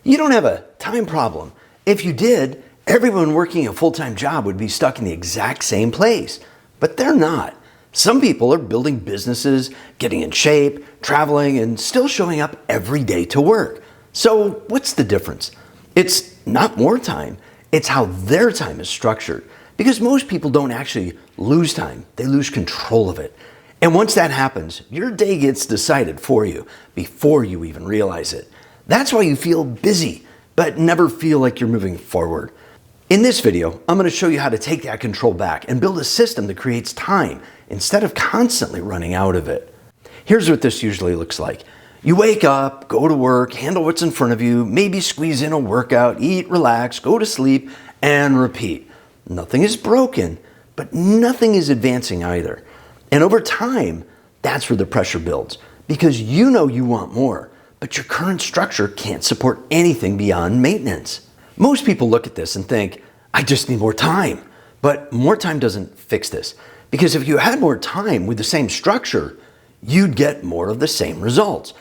You don't have a time problem. If you did, everyone working a full-time job would be stuck in the exact same place. But they're not. Some people are building businesses, getting in shape, traveling, and still showing up every day to work. So what's the difference? It's not more time, it's how their time is structured. Because most people don't actually lose time, they lose control of it. And once that happens, your day gets decided for you before you even realize it. That's why you feel busy, but never feel like you're moving forward. In this video, I'm going to show you how to take that control back and build a system that creates time instead of constantly running out of it. Here's what this usually looks like. You wake up, go to work, handle what's in front of you, maybe squeeze in a workout, eat, relax, go to sleep, and repeat. Nothing is broken, but nothing is advancing either. And over time, that's where the pressure builds because you know you want more, but your current structure can't support anything beyond maintenance. Most people look at this and think, I just need more time. But more time doesn't fix this because if you had more time with the same structure, you'd get more of the same results.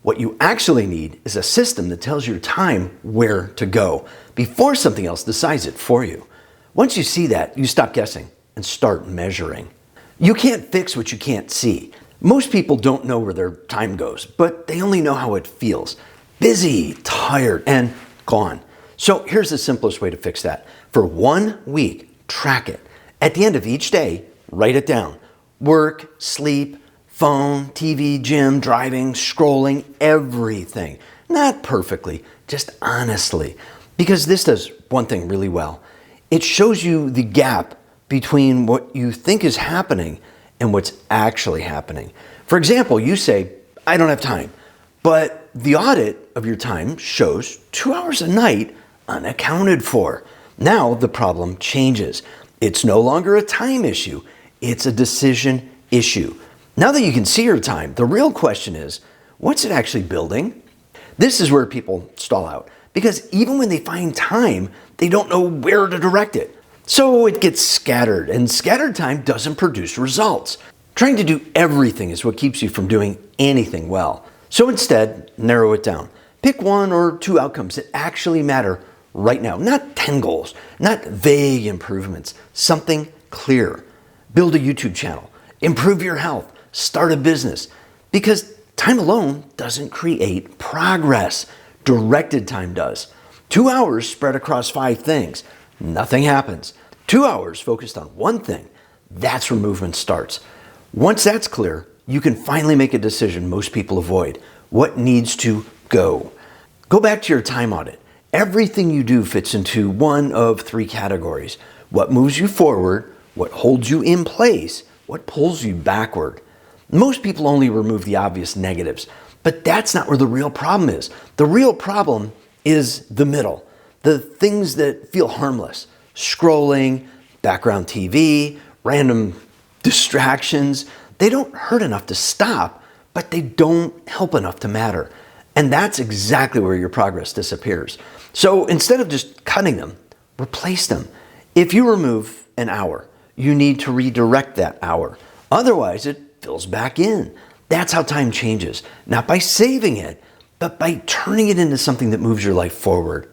What you actually need is a system that tells your time where to go before something else decides it for you. Once you see that, you stop guessing and start measuring. You can't fix what you can't see. Most people don't know where their time goes, but they only know how it feels. Busy, tired, and gone. So here's the simplest way to fix that. For 1 week, track it. At the end of each day, write it down. Work, sleep, phone, TV, gym, driving, scrolling, everything. Not perfectly, just honestly. Because this does one thing really well. It shows you the gap between what you think is happening and what's actually happening. For example, you say, I don't have time, but the audit of your time shows 2 hours a night unaccounted for. Now the problem changes. It's no longer a time issue, it's a decision issue. Now that you can see your time, the real question is, what's it actually building? This is where people stall out because even when they find time, they don't know where to direct it. So it gets scattered, and scattered time doesn't produce results. Trying to do everything is what keeps you from doing anything well. So instead, narrow it down. Pick 1 or 2 outcomes that actually matter right now. Not 10 goals, not vague improvements, something clear. Build a YouTube channel, improve your health, start a business. Because time alone doesn't create progress. Directed time does. 2 hours spread across 5 things. Nothing happens. 2 hours focused on one thing, that's where movement starts. Once that's clear, you can finally make a decision most people avoid. What needs to go? Go back to your time audit. Everything you do fits into one of 3 categories. What moves you forward, what holds you in place, what pulls you backward. Most people only remove the obvious negatives, but that's not where the real problem is. The real problem is the middle. The things that feel harmless, scrolling, background TV, random distractions, they don't hurt enough to stop, but they don't help enough to matter. And that's exactly where your progress disappears. So instead of just cutting them, replace them. If you remove an hour, you need to redirect that hour. Otherwise, it fills back in. That's how time changes, not by saving it, but by turning it into something that moves your life forward.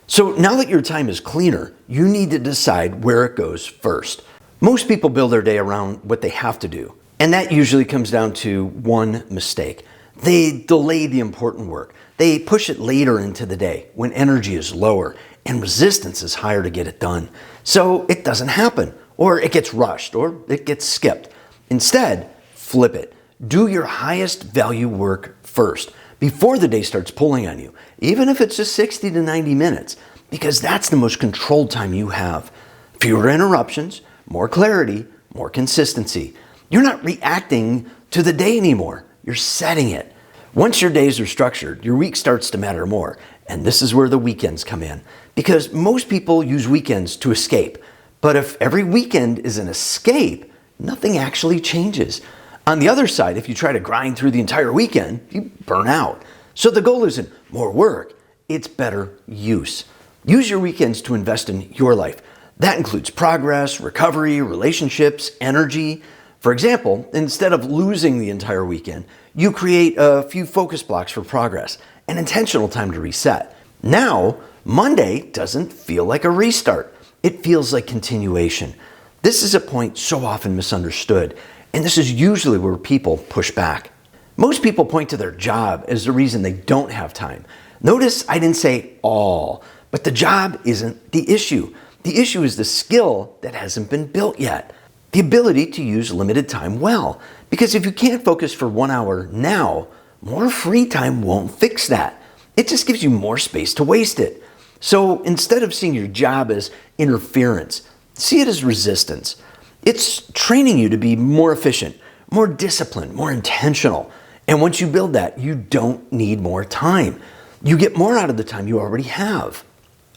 So now that your time is cleaner, you need to decide where it goes first. Most people build their day around what they have to do, and that usually comes down to one mistake. They delay the important work. They push it later into the day when energy is lower and resistance is higher to get it done. So it doesn't happen, or it gets rushed, or it gets skipped. Instead, flip it. Do your highest value work first, before the day starts pulling on you, even if it's just 60 to 90 minutes, because that's the most controlled time you have. Fewer interruptions, more clarity, more consistency. You're not reacting to the day anymore. You're setting it. Once your days are structured, your week starts to matter more. And this is where the weekends come in, because most people use weekends to escape. But if every weekend is an escape, nothing actually changes. On the other side, if you try to grind through the entire weekend, you burn out. So the goal isn't more work, it's better use. Use your weekends to invest in your life. That includes progress, recovery, relationships, energy. For example, instead of losing the entire weekend, you create a few focus blocks for progress, an intentional time to reset. Now, Monday doesn't feel like a restart. It feels like continuation. This is a point so often misunderstood, and this is usually where people push back. Most people point to their job as the reason they don't have time. Notice I didn't say all, but the job isn't the issue. The issue is the skill that hasn't been built yet. The ability to use limited time well. Because if you can't focus for 1 hour now, more free time won't fix that. It just gives you more space to waste it. So instead of seeing your job as interference, see it as resistance. It's training you to be more efficient, more disciplined, more intentional. And once you build that, you don't need more time. You get more out of the time you already have.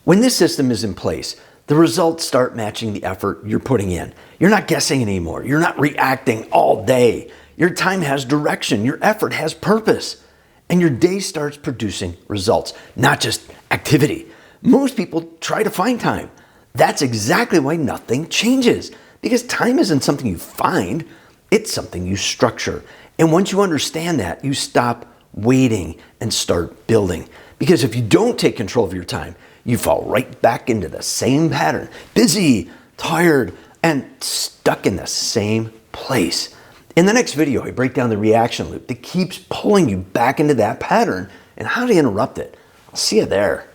When this system is in place, the results start matching the effort you're putting in. You're not guessing anymore. You're not reacting all day. Your time has direction. Your effort has purpose. And your day starts producing results, not just activity. Most people try to find time. That's exactly why nothing changes. Because time isn't something you find, it's something you structure. And once you understand that, you stop waiting and start building. Because if you don't take control of your time, you fall right back into the same pattern. Busy, tired, and stuck in the same place. In the next video, I break down the reaction loop that keeps pulling you back into that pattern and how to interrupt it. I'll see you there.